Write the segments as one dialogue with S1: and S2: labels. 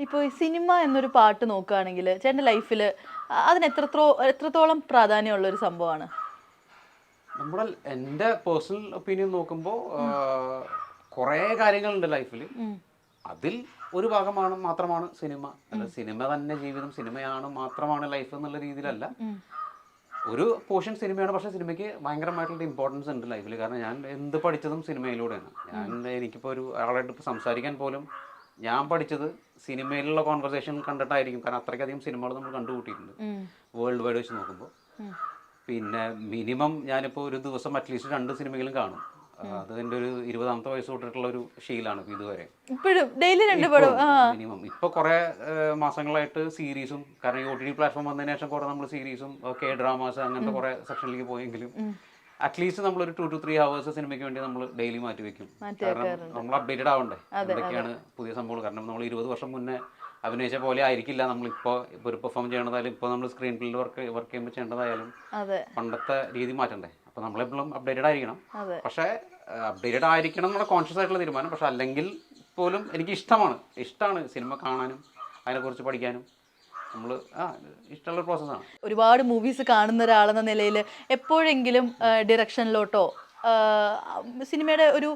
S1: ഇപ്പോൾ ഈ സിനിമ എന്നൊരു പാട്ട് നോക്കുകയാണെങ്കിൽ ചേട്ടൻ്റെ ലൈഫിൽ അതിന് എത്രത്തോളം പ്രാധാന്യമുള്ള ഒരു സംഭവമാണ്?
S2: എൻ്റെ പേഴ്സണൽ ഒപ്പീനിയൻ നോക്കുമ്പോൾ കുറേ കാര്യങ്ങളുണ്ട് ലൈഫിൽ. അതിൽ ഒരു ഭാഗമാണ് മാത്രമാണ് സിനിമ. അല്ല സിനിമ തന്നെ ജീവിതം, സിനിമയാണ് മാത്രമാണ് ലൈഫ് എന്നുള്ള രീതിയിലല്ല. ഒരു പോർഷൻ സിനിമയാണ്, പക്ഷേ സിനിമയ്ക്ക് ഭയങ്കരമായിട്ടുള്ള ഇമ്പോർട്ടൻസ് ഉണ്ട് ലൈഫിൽ. കാരണം ഞാൻ എന്ത് പഠിച്ചതും സിനിമയിലൂടെയാണ്. എനിക്കിപ്പോൾ ഒരു ആളായിട്ട് ഇപ്പോൾ സംസാരിക്കാൻ പോലും ഞാൻ പഠിച്ചത് സിനിമയിലുള്ള കോൺവെർസേഷൻ കണ്ടിട്ടായിരിക്കും. കാരണം അത്രയ്ക്കധികം സിനിമകൾ നമ്മൾ കണ്ടുകൂട്ടിയിട്ടുണ്ട് വേൾഡ് വൈഡ് വെച്ച് നോക്കുമ്പോൾ. പിന്നെ മിനിമം ഞാനിപ്പോൾ ഒരു ദിവസം അറ്റ്ലീസ്റ്റ് 2 സിനിമകളും കാണും. അത് എൻ്റെ ഒരു 20ാമത്തെ വയസ്സ് തൊട്ടിട്ടുള്ള ഒരു ശീലമാണ് ഇതുവരെ. മിനിമം ഇപ്പോൾ കുറേ മാസങ്ങളായിട്ട് സീരീസും, കാരണം ഈ OTT പ്ലാറ്റ്ഫോം വന്നതിന് ശേഷം കുറേ നമ്മൾ സീരീസും ഡ്രാമാസ് അങ്ങനത്തെ കുറേ സെക്ഷനിലേക്ക് പോയെങ്കിലും അറ്റ്ലീസ്റ്റ് നമ്മളൊരു 2 to 3 hours സിനിമയ്ക്ക് വേണ്ടി നമ്മൾ ഡെയിലി മാറ്റി വെക്കും. കാരണം നമ്മൾ അപ്ഡേറ്റഡ് ആവണ്ടേ എന്തൊക്കെയാണ് പുതിയ സംഭവങ്ങൾ. കാരണം നമ്മൾ 20 വർഷം മുന്നേ അഭിനയിച്ച പോലെ ആയിരിക്കില്ല നമ്മളിപ്പോൾ ഒരു പെർഫോം ചെയ്യണതായാലും ഇപ്പോൾ നമ്മൾ സ്ക്രീൻ പ്ലേയിൽ വർക്ക് ചെയ്യുമ്പോൾ ചെയ്യേണ്ടതായാലും പണ്ടത്തെ രീതി മാറ്റണ്ടേ. അപ്പോൾ നമ്മളെപ്പോഴും അപ്ഡേറ്റഡ് ആയിരിക്കണം. പക്ഷേ അപ്ഡേറ്റഡ് ആയിരിക്കണം എന്നുള്ള കോൺഷ്യസ് ആയിട്ടുള്ള തീരുമാനം. പക്ഷെ അല്ലെങ്കിൽ പോലും എനിക്ക് ഇഷ്ടമാണ് സിനിമ കാണാനും അതിനെക്കുറിച്ച് പഠിക്കാനും. നമ്മൾ ഇഷ്ടമുള്ള പ്രോസസ്സാണ്.
S1: ഒരുപാട് മൂവീസ് കാണുന്ന ഒരാളെന്ന നിലയിൽ എപ്പോഴെങ്കിലും ഡിറക്ഷനിലോട്ടോ സിനിമയുടെ ഒരു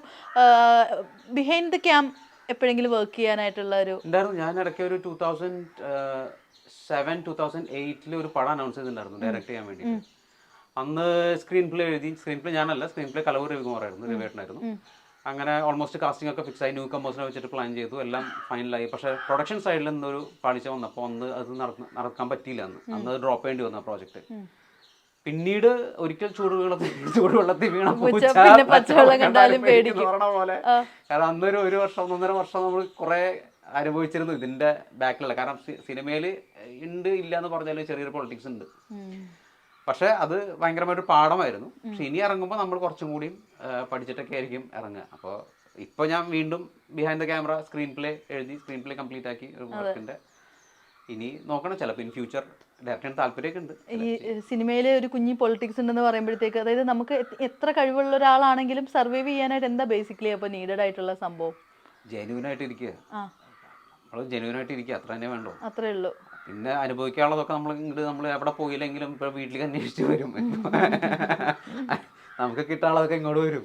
S1: ബിഹൈൻഡ് ദ ക്യാം എപ്പോഴെങ്കിലും വർക്ക് ചെയ്യാനായിട്ടുള്ള ഒരു
S2: ഉണ്ടായിരുന്നു. ഞാൻ ഇടയ്ക്ക് ഒരു 2007-2008 ഒരു പടം അനൗൺസ് ചെയ്തിട്ടുണ്ടായിരുന്നു ഡയറക്റ്റ് ചെയ്യാൻ വേണ്ടി. അന്ന് സ്ക്രീൻ പ്ലേ എഴുതി. സ്ക്രീൻ പ്ലേ ഞാനല്ല, സ്ക്രീൻ പ്ലേ കലവൂർ രവികുമാറായിരുന്നു, രവിയേട്ടനായിരുന്നു. അങ്ങനെ ഓൾമോസ്റ്റ് കാസ്റ്റിംഗ് ഒക്കെ ഫിക്സ് ആയി. ന്യൂ കമ്പോസിനെ വെച്ചിട്ട് പ്ലാൻ ചെയ്തു, എല്ലാം ഫൈനലായി. പക്ഷേ പ്രൊഡക്ഷൻ സൈഡിൽ നിന്നൊരു പാളിച്ച വന്നപ്പോൾ അത് നടക്കാൻ പറ്റിയില്ല. അന്ന് ഡ്രോപ്പ് ചെയ്യേണ്ടി വന്ന പ്രോജക്റ്റ്. പിന്നീട് ഒരിക്കൽ ചൂടുവെള്ളത്തിൽ വീണ പോലെ. കാരണം അന്നൊരു 1-1.5 വർഷം നമ്മൾ കുറെ അനുഭവിച്ചിരുന്നു ഇതിന്റെ ബാക്കിലുള്ള. കാരണം സിനിമയിൽ ഉണ്ട് ഇല്ല എന്ന് പറഞ്ഞാലും ചെറിയൊരു പൊളിറ്റിക്സ് ഉണ്ട്. പക്ഷെ അത് ഭയങ്കരമായിട്ട് പാഠമായിരുന്നു. പക്ഷെ ഇനി ഇറങ്ങുമ്പോൾ നമ്മൾ കുറച്ചും കൂടിയും പഠിച്ചിട്ടൊക്കെ ആയിരിക്കും ഇറങ്ങുക. അപ്പോൾ ഇപ്പോൾ ഞാൻ വീണ്ടും behind the camera screen play എഴുതി, സ്ക്രീൻ പ്ലേ കംപ്ലീറ്റ് ആക്കി ഒരു വർക്കിന്റെ ഇനി നോക്കണം. ചിലപ്പോൾ ഇൻ ഫ്യൂച്ചർ ഡയറക്ടറിന് താല്പര്യമൊക്കെ ഉണ്ട്.
S1: ഈ സിനിമയിൽ ഒരു കുഞ്ഞി പൊളിറ്റിക്സ് ഉണ്ടെന്ന് പറയുമ്പോഴത്തേക്ക്, അതായത് നമുക്ക് എത്ര കഴിവുള്ള ഒരാളാണെങ്കിലും സർവൈവ് ചെയ്യാനായിട്ട് എന്താ ബേസിക്കലി അപ്പോൾ നീഡഡ് ആയിട്ടുള്ള സംഭവം?
S2: ജെന്യൂനായിട്ട് ഇരിക്കുക. നമ്മൾ ജെന്യൂനായിട്ട് ഇരിക്കുക, അത്ര തന്നെ വേണ്ടോ?
S1: അത്രേ ഉള്ളൂ.
S2: പിന്നെ അനുഭവിക്കാനുള്ളതൊക്കെ നമ്മൾ എവിടെ പോയില്ലെങ്കിലും ഇപ്പോൾ വീട്ടിലേക്ക് അന്വേഷിച്ച് വരും. നമുക്ക് കിട്ടാനുള്ളതൊക്കെ ഇങ്ങോട്ട് വരും.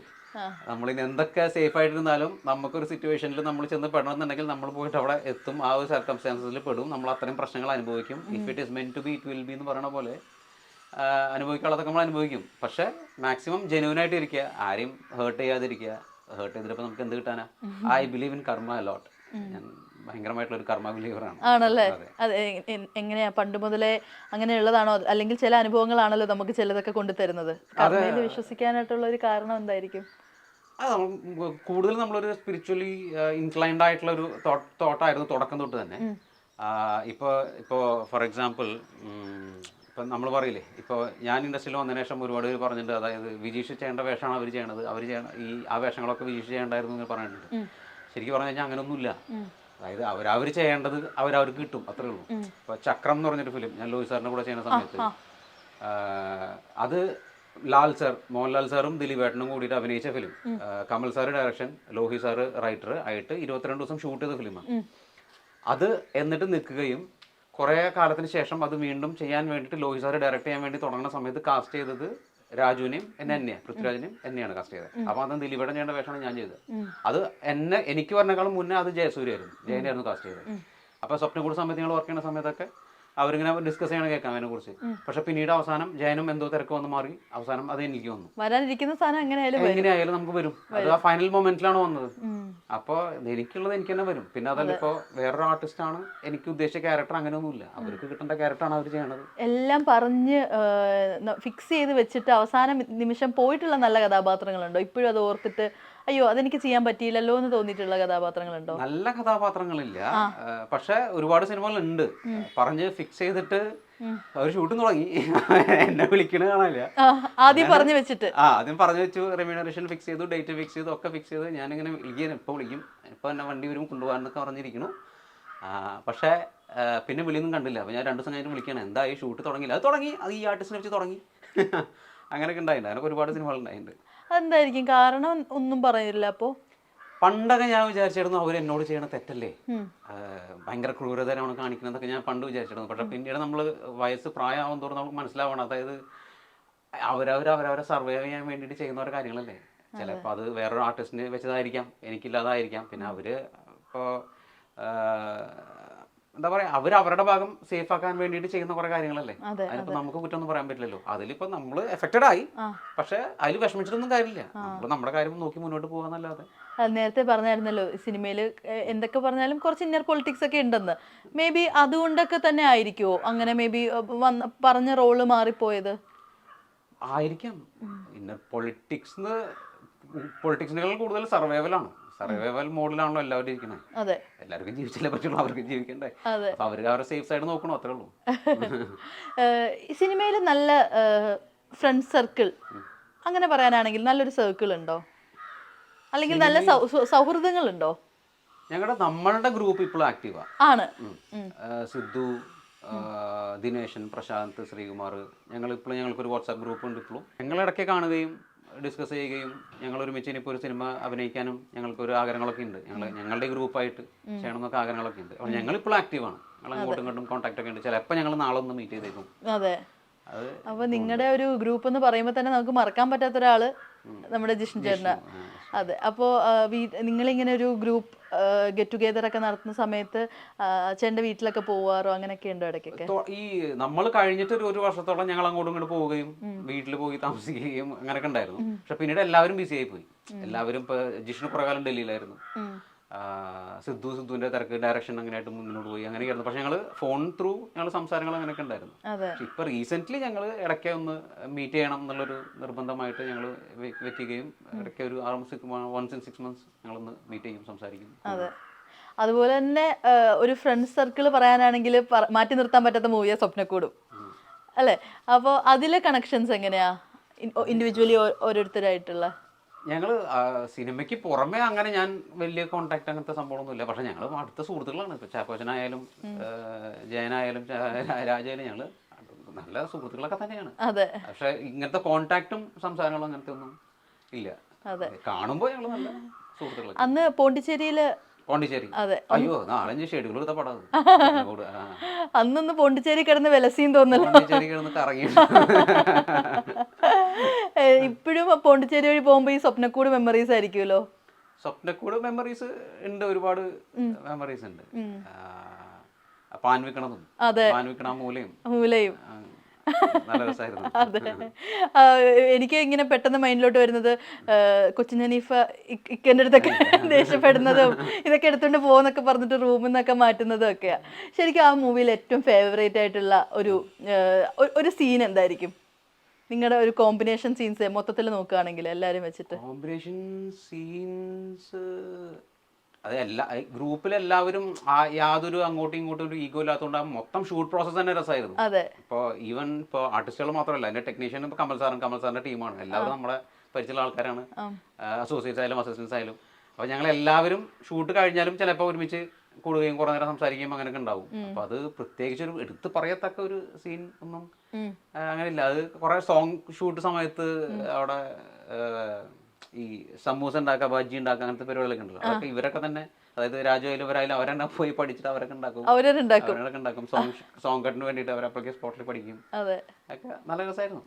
S2: നമ്മളിനി എന്തൊക്കെ സേഫ് ആയിട്ടിരുന്നാലും നമുക്കൊരു സിറ്റുവേഷനിൽ നമ്മൾ ചെന്ന് പെടണമെന്നുണ്ടെങ്കിൽ നമ്മൾ പോയിട്ട് അവിടെ എത്തും. ആ ഒരു സർക്കംസ്റ്റാൻസസിൽ പെടും. നമ്മൾ അത്രയും പ്രശ്നങ്ങൾ അനുഭവിക്കും. If it is meant to be it will be എന്ന് പറയുന്ന പോലെ അനുഭവിക്കാനുള്ളതൊക്കെ നമ്മൾ അനുഭവിക്കും. പക്ഷേ മാക്സിമം ജെന്യൂനായിട്ട് ഇരിക്കുക, ആരെയും ഹേർട്ട് ചെയ്യാതിരിക്കുക. ഹേർട്ട് ചെയ്തിട്ടപ്പോൾ നമുക്ക് എന്ത് കിട്ടാനാ? ഐ ബിലീവ് ഇൻ കർമ്മ അലോട്ട്. ഞാൻ ഭയങ്കരമായിട്ടുള്ള ഒരു കർമ്മ ബിലീവറാണ്.
S1: ആണല്ലേ? അതെ. എങ്ങനെയാ, പണ്ട് മുതലേ അങ്ങനെയുള്ളതാണോ, അല്ലെങ്കിൽ ചില അനുഭവങ്ങളാണല്ലോ നമുക്ക് ചിലതൊക്കെ കൊണ്ടുതരുന്നത്? കർമ്മയിൽ വിശ്വസിക്കാനായിട്ടുള്ള ഒരു കാരണം എന്തായിരിക്കും?
S2: കൂടുതൽ നമ്മളൊരു സ്പിരിച്വലി ഇൻക്ലൈൻഡ് ആയിട്ടുള്ള ഒരു തോട്ടായിരുന്നു തുടക്കം തൊട്ട് തന്നെ. ഇപ്പോൾ ഫോർ എക്സാമ്പിൾ ഇപ്പം നമ്മൾ പറയില്ലേ, ഇപ്പോൾ ഞാൻ ഇൻഡസ്ട്രിയിൽ വന്നതിന് ശേഷം ഒരുപാട് പേര് പറഞ്ഞിട്ടുണ്ട്, അതായത് വിജീഷ് ചെയ്യേണ്ട വേഷമാണ് അവർ ചെയ്യണത്, ആ വേഷങ്ങളൊക്കെ വിജീഷ് ചെയ്യേണ്ടായിരുന്നു എന്ന് പറഞ്ഞിട്ടുണ്ട്. ശരിക്കും പറഞ്ഞു കഴിഞ്ഞാൽ അങ്ങനെയൊന്നുമില്ല. അതായത് അവർ ചെയ്യേണ്ടത് അവർക്ക് കിട്ടും, അത്രേ ഉള്ളൂ. ഇപ്പോൾ ചക്രം എന്ന് പറഞ്ഞൊരു ഫിലിം ഞാൻ ലോഹി സാറിൻ്റെ കൂടെ ചെയ്യുന്ന സമയത്ത് അത് മോഹൻലാൽ സാറും ദിലീപേട്ടനും കൂടിയിട്ട് അഭിനയിച്ച film. Kamal sir direction, Lohi sir writer ആയിട്ട് 22 ദിവസം ഷൂട്ട് ചെയ്ത ഫിലിമാണ് അത്. എന്നിട്ട് നിൽക്കുകയും കുറേ കാലത്തിന് ശേഷം അത് വീണ്ടും ചെയ്യാൻ വേണ്ടിയിട്ട് ലോഹി സാറ് ഡയറക്റ്റ് ചെയ്യാൻ വേണ്ടി തുടങ്ങുന്ന സമയത്ത് കാസ്റ്റ് ചെയ്തത് രാജുവിനെയും എന്നെയാണ്, പൃഥ്വിരാജിനെയും എന്നെയാണ് കാസ്റ്റ് ചെയ്തത്. അപ്പോൾ അത് ദിലീപേട്ടൻ ചെയ്യേണ്ട വേഷമാണ് ഞാൻ ചെയ്തത്. അത് എനിക്ക് പറഞ്ഞേക്കാളും മുന്നേ അത് ജയനായിരുന്നു കാസ്റ്റ് ചെയ്തത്. അപ്പോൾ സ്വപ്നം കൂടെ സമയത്ത് ഞങ്ങൾ വർക്ക് ചെയ്യുന്ന സമയത്തൊക്കെ അവരിങ്ങനെ ഡിസ്കസ് ചെയ്യണം, കേൾക്കാം അതിനെ കുറിച്ച്. പക്ഷെ പിന്നീട് അവസാനം ജയനും എന്തോ തിരക്ക് വന്ന് മാറി, അവസാനം അത് എനിക്ക് വന്നു.
S1: വരാനിരിക്കുന്ന സാധനം
S2: എങ്ങനെയായാലും നമുക്ക് വരും. അത് ആ ഫൈനൽ മൊമെന്റിലാണ് വന്നത്. അപ്പോൾ എനിക്കുള്ളത് എനിക്ക് തന്നെ വരും. പിന്നെ അതല്ല, ഇപ്പോൾ വേറൊരു ആർട്ടിസ്റ്റ് ആണ്, എനിക്ക് ഉദ്ദേശിച്ച ക്യാരക്ടർ അങ്ങനെയൊന്നുമില്ല. അവർക്ക് കിട്ടേണ്ട ക്യാരക്ടറാണ് അവർ ചെയ്യണത്.
S1: എല്ലാം പറഞ്ഞ് ഫിക്സ് ചെയ്ത് വെച്ചിട്ട് അവസാന നിമിഷം പോയിട്ടുള്ള നല്ല കഥാപാത്രങ്ങളുണ്ടോ? ഇപ്പോഴും അത് ഓർത്തിട്ട് അയ്യോ അതെനിക്ക് ചെയ്യാൻ പറ്റിയില്ലല്ലോ എന്ന് തോന്നിയിട്ടുള്ള കഥാപാത്രങ്ങളുണ്ടോ?
S2: നല്ല കഥാപാത്രങ്ങളില്ല, പക്ഷെ ഒരുപാട് സിനിമകളുണ്ട്. പറഞ്ഞ് ഫിക്സ് ചെയ്തിട്ട് അവർ ഷൂട്ടും തുടങ്ങി, എന്നെ വിളിക്കണ കാണാനില്ല.
S1: ആദ്യം പറഞ്ഞു വെച്ചിട്ട്
S2: ആദ്യം പറഞ്ഞു വെച്ചു, റെമ്യൂണറേഷൻ ഫിക്സ് ചെയ്തു, ഡേറ്റ് ഫിക്സ് ചെയ്തു, ഒക്കെ ഫിക്സ് ചെയ്ത് ഞാനിങ്ങനെ വിളിക്കും, ഇപ്പോൾ എന്നെ വണ്ടി വരും കൊണ്ടുപോകാനൊക്കെ പറഞ്ഞിരിക്കുന്നു. പക്ഷേ പിന്നെ വിളിയൊന്നും കണ്ടില്ല. അപ്പോൾ ഞാൻ 2 ദിവസം കഴിഞ്ഞിട്ട് വിളിക്കണം, എന്തായി ഷൂട്ട് തുടങ്ങിയില്ല? അത് തുടങ്ങി, അത് ഈ ആർട്ടിസ്റ്റിനെ വെച്ച് തുടങ്ങി. അങ്ങനെയൊക്കെ ഉണ്ടായിട്ടുണ്ട്. അതിനൊക്കെ ഒരുപാട് സിനിമകൾ ഉണ്ടായിട്ടുണ്ട്.
S1: അതെന്തായിരിക്കും കാരണം? ഒന്നും പറയില്ല. അപ്പോൾ
S2: പണ്ടൊക്കെ ഞാൻ വിചാരിച്ചിരുന്നു അവർ എന്നോട് ചെയ്യണ തെറ്റല്ലേ, ഭയങ്കര ക്രൂരതരാണ് കാണിക്കുന്നതൊക്കെ ഞാൻ പണ്ട് വിചാരിച്ചിരുന്നു. പക്ഷെ പിന്നീട് നമ്മൾ വയസ്സ് പ്രായമാകും തോറും നമുക്ക് മനസ്സിലാവണം, അതായത് അവരവരെ സർവൈവ് ചെയ്യാൻ വേണ്ടിയിട്ട് ചെയ്യുന്ന ഓരോ കാര്യങ്ങളല്ലേ. ചിലപ്പോൾ അത് വേറൊരു ആർട്ടിസ്റ്റിന് വെച്ചതായിരിക്കാം, എനിക്കില്ലാതായിരിക്കാം. പിന്നെ അവര് ഇപ്പോൾ എന്താ പറയാ, അവരുടെ ഭാഗം സേഫ് ആക്കാൻ വേണ്ടിയിട്ട് ചെയ്യുന്ന കുറെ കാര്യങ്ങളല്ലേ. അതിനിപ്പോ നമുക്ക് കുറ്റമൊന്നും പറയാൻ പറ്റില്ലല്ലോ. അതിലിപ്പോ നമ്മൾ എഫക്റ്റഡ് ആയി, പക്ഷെ അതിൽ വിഷമിച്ചിട്ടൊന്നും കാര്യമില്ല. നമ്മൾ നമ്മുടെ കാര്യം നോക്കി മുന്നോട്ട് പോകാന്നല്ലാതെ.
S1: നേരത്തെ പറഞ്ഞായിരുന്നല്ലോ സിനിമയിൽ എന്തൊക്കെ പറഞ്ഞാലും കുറച്ച് ഇന്നർ പൊളിറ്റിക്സ് ഒക്കെ ഉണ്ടെന്ന്. മേ ബി അതുകൊണ്ടൊക്കെ തന്നെ ആയിരിക്കുമോ അങ്ങനെ മേ ബി പറഞ്ഞ റോള് മാറിപ്പോയത്?
S2: ആയിരിക്കാം. ഇന്നർ പൊളിറ്റിക്സിനേക്കാൾ കൂടുതൽ സർവൈവലാണ്. സർവൈവൽ മോഡിലാണല്ലോ എല്ലാവരും ഇരിക്കുന്നത്. എല്ലാവർക്കും ജീവിച്ചാലേ പറ്റുള്ളൂ, അവർക്കും ജീവിക്കണ്ടേ. അപ്പൊ അവർക്ക് അവരുടെ സേഫ് സൈഡ് നോക്കണോ, അത്രേ ഉള്ളൂ.
S1: സിനിമയിൽ നല്ല ഫ്രണ്ട് സർക്കിൾ അങ്ങനെ പറയാനാണെങ്കിൽ നല്ലൊരു സർക്കിൾ ഉണ്ടോ, അല്ലെങ്കിൽ നല്ല സൗഹൃദങ്ങളുണ്ടോ?
S2: നമ്മളുടെ ഗ്രൂപ്പ് ഇപ്പോഴും ആക്റ്റീവാ
S1: ആണ്.
S2: സിദ്ധു, ദിനേശൻ, പ്രശാന്ത്, ശ്രീകുമാർ, ഞങ്ങൾക്കൊരു വാട്സാപ്പ് ഗ്രൂപ്പ് ഉണ്ട്. ഇപ്പോഴും ഞങ്ങൾ ഇടയ്ക്ക് കാണുകയും ഡിസ്കസ് ചെയ്യുകയും ഞങ്ങൾ ഒരുമിച്ച് ഇനിയിപ്പോൾ ഒരു സിനിമ അഭിനയിക്കാനും ഞങ്ങൾക്കൊരു ആഗ്രഹങ്ങളൊക്കെ ഉണ്ട്. ഞങ്ങളുടെ ഗ്രൂപ്പായിട്ട് ചെയ്യണമെന്നൊക്കെ ആഗ്രഹങ്ങളൊക്കെ ഉണ്ട്. അപ്പോൾ ഞങ്ങളിപ്പോൾ ആക്റ്റീവാണ്. ഞങ്ങൾ അങ്ങോട്ടും ഇങ്ങോട്ടും കോൺടാക്ട് ഒക്കെ ഉണ്ട്. ചിലപ്പോൾ ഞങ്ങൾ നാളെ ഒന്ന് മീറ്റ് ചെയ്തേക്കും.
S1: അതെ. അപ്പൊ നിങ്ങളുടെ ഒരു ഗ്രൂപ്പ് എന്ന് പറയുമ്പോൾ തന്നെ നമുക്ക് മറക്കാൻ പറ്റാത്ത ഒരാള് നമ്മുടെ ജിഷ്ണു ചേട്ടനാ. അതെ. അപ്പോൾ നിങ്ങളിങ്ങനെ ഒരു ഗ്രൂപ്പ് ഗെറ്റ് ടുഗെദർ ഒക്കെ നടത്തുന്ന സമയത്ത് ചേട്ടൻ്റെ വീട്ടിലൊക്കെ പോവാറോ അങ്ങനെയൊക്കെ ഉണ്ടോ ഇടയ്ക്കൊക്കെ?
S2: ഈ നമ്മൾ കഴിഞ്ഞിട്ട് ഒരു വർഷത്തോളം ഞങ്ങൾ അങ്ങോട്ടും ഇങ്ങോട്ട് പോവുകയും വീട്ടിൽ പോയി താമസിക്കുകയും അങ്ങനെയൊക്കെ ഉണ്ടായിരുന്നു. പക്ഷെ പിന്നീട് എല്ലാവരും ബിസി ആയി പോയി. എല്ലാവരും ഇപ്പൊ ജിഷ്ണു കുറെ കാലം ഡൽഹിയിലായിരുന്നു. സിദ്ധുവിന്റെ തിരക്ക് ഡയറക്ഷൻ അങ്ങനെയായിട്ട് മുന്നോട്ട് പോയി, അങ്ങനെയായിരുന്നു. പക്ഷെ ഞങ്ങൾ ഫോൺ ത്രൂ ഞങ്ങൾ സംസാരങ്ങൾ അങ്ങനെയൊക്കെ ഉണ്ടായിരുന്നു. ഇപ്പൊ റീസെന്റ് ഞങ്ങൾ ഇടയ്ക്ക് ഒന്ന് മീറ്റ് ചെയ്യണം എന്നുള്ളൊരു നിർബന്ധമായിട്ട് ഞങ്ങൾ വെക്കുകയും ഇടയ്ക്ക് ഒരു 1 in 6 months ഞങ്ങളൊന്ന് മീറ്റ് ചെയ്യും, സംസാരിക്കും.
S1: അതെ. അതുപോലെ തന്നെ ഒരു ഫ്രണ്ട് സർക്കിൾ പറയാനാണെങ്കിൽ മാറ്റി നിർത്താൻ പറ്റാത്ത മൂവിയാ സ്വപ്നക്കൂടും അല്ലേ? അപ്പോൾ അതിലെ കണക്ഷൻസ് എങ്ങനെയാ ഇൻഡിവിജ്വലി ഓരോരുത്തരായിട്ടുള്ള?
S2: ഞങ്ങൾ സിനിമയ്ക്ക് പുറമെ അങ്ങനെ ഞാൻ വലിയ കോണ്ടാക്ട് അങ്ങനത്തെ സംഭവമൊന്നുമില്ല. പക്ഷെ ഞങ്ങൾ അടുത്ത സുഹൃത്തുക്കളാണ്. ഇപ്പൊ ചാക്കോച്ചനായാലും ജയനായാലും രാജായാലും ഞങ്ങൾ നല്ല സുഹൃത്തുക്കളൊക്കെ തന്നെയാണ്. പക്ഷെ ഇങ്ങനത്തെ കോണ്ടാക്റ്റും സംസാരങ്ങളും അങ്ങനത്തെ ഒന്നും ഇല്ല. കാണുമ്പോൾ ഞങ്ങൾ നല്ല സുഹൃത്തുക്കളാണ്.
S1: അന്ന് പോണ്ടിച്ചേരി
S2: അയ്യോ 4-5 ഷെഡ്യൂൾ എടുത്ത പടം.
S1: അന്നൊന്ന് പോണ്ടിച്ചേരി കിടന്ന് വിലസിയും തോന്നല്ലോ.
S2: പോണ്ടിച്ചേരി കിടന്ന് കറങ്ങി.
S1: ഇപ്പോഴും പോണ്ടിച്ചേരി വഴി പോകുമ്പോ ഈ സ്വപ്നക്കൂട് മെമ്മറീസ് ആയിരിക്കുമല്ലോ.
S2: സ്വപ്നക്കൂട് മെമ്മറീസ് ഉണ്ട്, ഒരുപാട് മെമ്മറീസ് ഉണ്ട്. പാൻ വിക്കണതും മൂലയും നല്ല രസമായിരുന്നു.
S1: അതെ. എനിക്ക് ഇങ്ങനെ പെട്ടെന്ന് മൈൻഡിലോട്ട് വരുന്നത് കൊച്ചിൻ ഹനീഫ ഇക്കൻ്റെ അടുത്തൊക്കെ ദേഷ്യപ്പെടുന്നതും ഇതൊക്കെ എടുത്തുകൊണ്ട് പോകുന്നൊക്കെ പറഞ്ഞിട്ട് റൂമിൽ നിന്നൊക്കെ മാറ്റുന്നതും ഒക്കെയാ. ശരിക്കും ആ മൂവിയിൽ ഏറ്റവും ഫേവറേറ്റ് ആയിട്ടുള്ള ഒരു സീൻ എന്തായിരിക്കും? നിങ്ങളുടെ ഒരു കോമ്പിനേഷൻ സീൻസ് മൊത്തത്തിൽ നോക്കുകയാണെങ്കിൽ എല്ലാവരും വെച്ചിട്ട്
S2: കോമ്പിനേഷൻ സീൻസ് അത് ഗ്രൂപ്പിലെല്ലാവരും യാതൊരു അങ്ങോട്ടും ഇങ്ങോട്ടും ഒരു ഈഗോ ഇല്ലാത്തതുകൊണ്ട് മൊത്തം ഷൂട്ട് പ്രോസസ് തന്നെ രസമായിരുന്നു. ഇപ്പോൾ ഈവൻ ഇപ്പോൾ ആർട്ടിസ്റ്റുകൾ മാത്രമല്ല, എൻ്റെ ടെക്നീഷ്യൻ ഇപ്പോൾ കമൽ സാറിൻ്റെ ടീമാണ്. എല്ലാവരും നമ്മുടെ പരിചയമുള്ള ആൾക്കാരാണ്, അസോസിയേറ്റ്സ് ആയാലും അസിസ്റ്റൻസ് ആയാലും. അപ്പോൾ ഞങ്ങൾ എല്ലാവരും ഷൂട്ട് കഴിഞ്ഞാലും ചിലപ്പോൾ ഒരുമിച്ച് കൂടുകയും കുറേ നേരം സംസാരിക്കുകയും അങ്ങനെയൊക്കെ ഉണ്ടാവും. അപ്പോൾ അത് പ്രത്യേകിച്ച് ഒരു എടുത്ത് പറയത്തക്ക ഒരു സീൻ ഒന്നും അങ്ങനെയില്ല. അത് കുറേ സോങ് ഷൂട്ട് സമയത്ത് അവിടെ ഈ സമൂസ ഉണ്ടാക്കുക, ബജ്ജി ഉണ്ടാക്കുക, അങ്ങനത്തെ പരിപാടികളൊക്കെ ഉണ്ടല്ലോ. അതൊക്കെ ഇവരൊക്കെ തന്നെ, അതായത് രാജുവായാലും ഇവരായാലും അവരെന്നെ പോയി പഠിച്ചിട്ട് അവരൊക്കെ ഉണ്ടാക്കും. സോങ് കട്ടിന് വേണ്ടിയിട്ട് അവരപ്പോഴേക്ക് സ്പോട്ടിൽ പഠിക്കും. അതൊക്കെ നല്ല രസമായിരുന്നു.